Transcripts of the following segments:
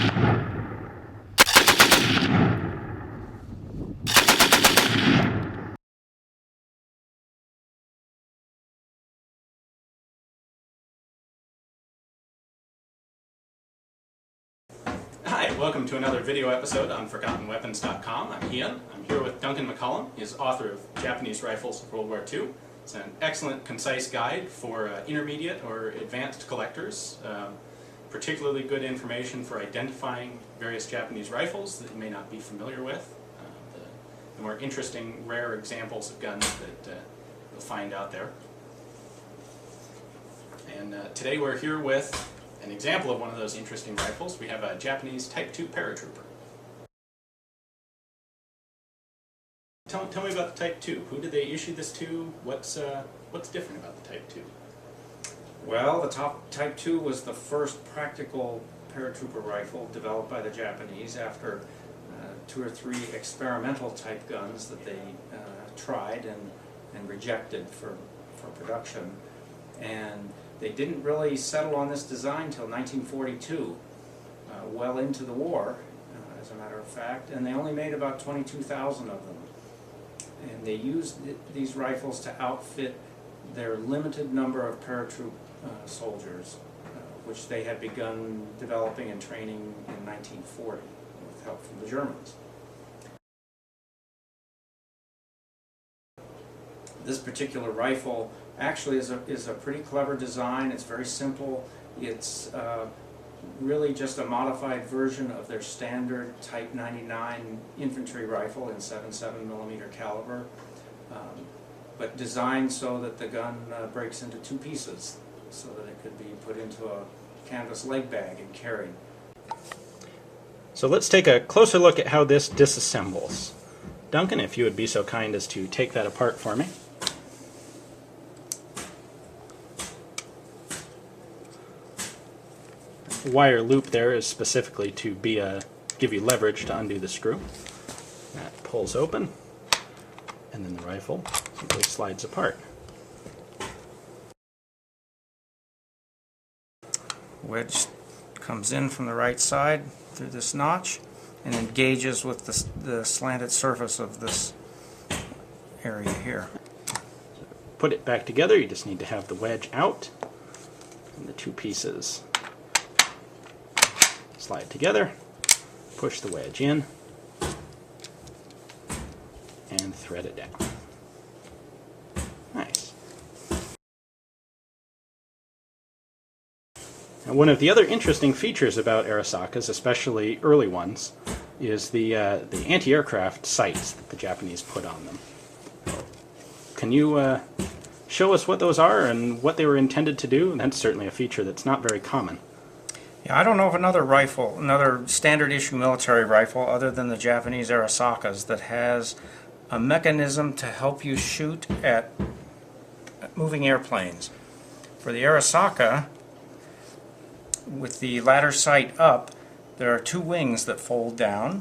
Hi, welcome to another video episode on ForgottenWeapons.com. I'm Ian. I'm here with Duncan McCollum. He's author of Japanese Rifles of World War II. It's an excellent, concise guide for intermediate or advanced collectors. Particularly good information for identifying various Japanese rifles that you may not be familiar with. The more interesting, rare examples of guns that you'll find out there. And today we're here with an example of one of those interesting rifles. We have a Japanese Type 2 paratrooper. Tell me about the Type 2. Who did they issue this to? What's different about the Type 2? Well, the Type 2 was the first practical paratrooper rifle developed by the Japanese after 2 or 3 experimental type guns that they tried and rejected for production. And they didn't really settle on this design until 1942, well into the war, as a matter of fact, and they only made about 22,000 of them. And they used these rifles to outfit their limited number of paratroop soldiers, which they had begun developing and training in 1940 with help from the Germans. This particular rifle actually is a pretty clever design. It's very simple. It's really just a modified version of their standard Type 99 infantry rifle in 7.7mm caliber, but designed so that the gun breaks into 2 pieces so that it could be put into a canvas leg bag and carried. So let's take a closer look at how this disassembles. Duncan, if you would be so kind as to take that apart for me. Wire loop there is specifically to give you leverage to undo the screw. That pulls open, and then the rifle simply slides apart. Wedge comes in from the right side through this notch and engages with the slanted surface of this area here. Put it back together. You just need to have the wedge out and the 2 pieces slide together, push the wedge in, and thread it down. Nice. Now, one of the other interesting features about Arisakas, especially early ones, is the anti-aircraft sights that the Japanese put on them. Can you show us what those are and what they were intended to do? That's certainly a feature that's not very common. Yeah, I don't know of another standard issue military rifle other than the Japanese Arisakas that has a mechanism to help you shoot at moving airplanes. For the Arisaka, with the ladder sight up, there are 2 wings that fold down,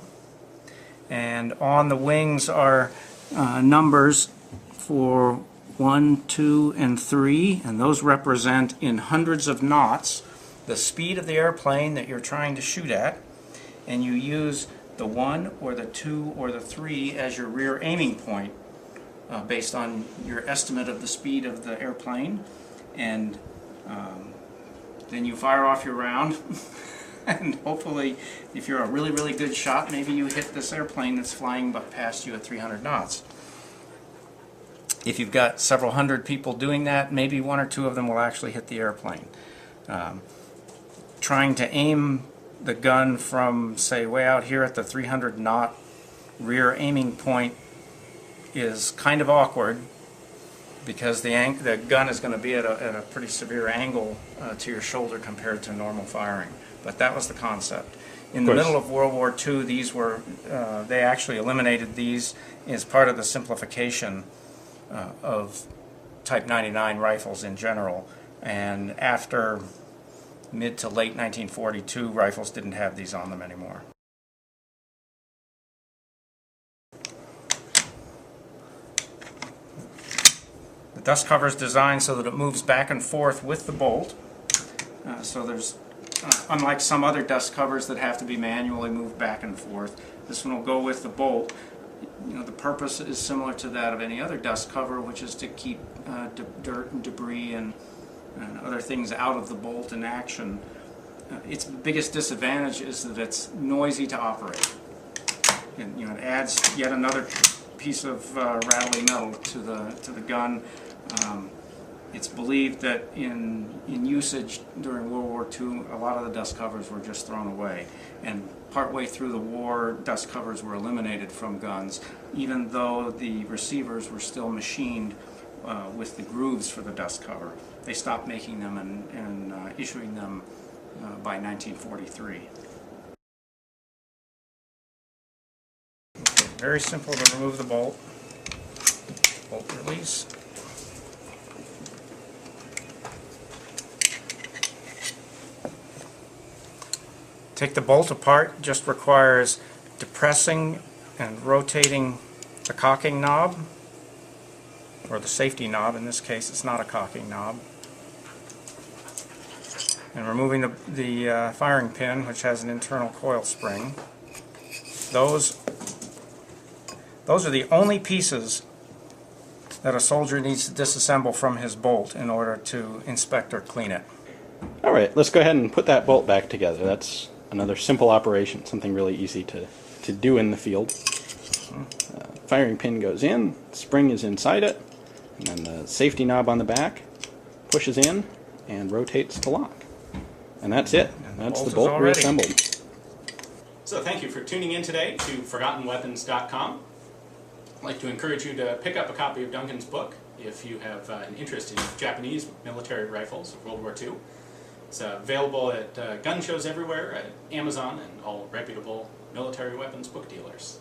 and on the wings are numbers for 1, 2, and 3, and those represent in hundreds of knots the speed of the airplane that you're trying to shoot at, and you use the 1 or the 2 or the 3 as your rear aiming point based on your estimate of the speed of the airplane, and then you fire off your round and hopefully if you're a really, really good shot, maybe you hit this airplane that's flying past you at 300 knots. If you've got several hundred people doing that, maybe 1 or 2 of them will actually hit the airplane. Trying to aim the gun from, say, way out here at the 300 knot rear aiming point is kind of awkward because the gun is going to be at a pretty severe angle to your shoulder compared to normal firing. But that was the concept. In the middle of World War II, these were they actually eliminated these as part of the simplification of Type 99 rifles in general. And after mid to late 1942, rifles didn't have these on them anymore. The dust cover is designed so that it moves back and forth with the bolt. So there's unlike some other dust covers that have to be manually moved back and forth, this one will go with the bolt. You know, the purpose is similar to that of any other dust cover, which is to keep dirt and debris and other things out of the bolt in action. Its biggest disadvantage is that it's noisy to operate. And, you know, it adds yet another piece of rattly metal to the gun. It's believed that in usage during World War II, a lot of the dust covers were just thrown away. And partway through the war, dust covers were eliminated from guns, even though the receivers were still machined with the grooves for the dust cover. They stopped making them and issuing them by 1943. Okay, very simple to remove the bolt. Bolt release. Take the bolt apart. Just requires depressing and rotating the cocking knob, or the safety knob. In this case, it's not a cocking knob. And removing the firing pin, which has an internal coil spring. Those are the only pieces that a soldier needs to disassemble from his bolt in order to inspect or clean it. All right, let's go ahead and put that bolt back together. That's another simple operation, something really easy to do in the field. Firing pin goes in, spring is inside it, and then the safety knob on the back pushes in and rotates the lock. And that's it. That's the bolt reassembled. So thank you for tuning in today to ForgottenWeapons.com. I'd like to encourage you to pick up a copy of Duncan's book if you have an interest in Japanese military rifles of World War II. It's available at gun shows everywhere, at Amazon, and all reputable military weapons book dealers.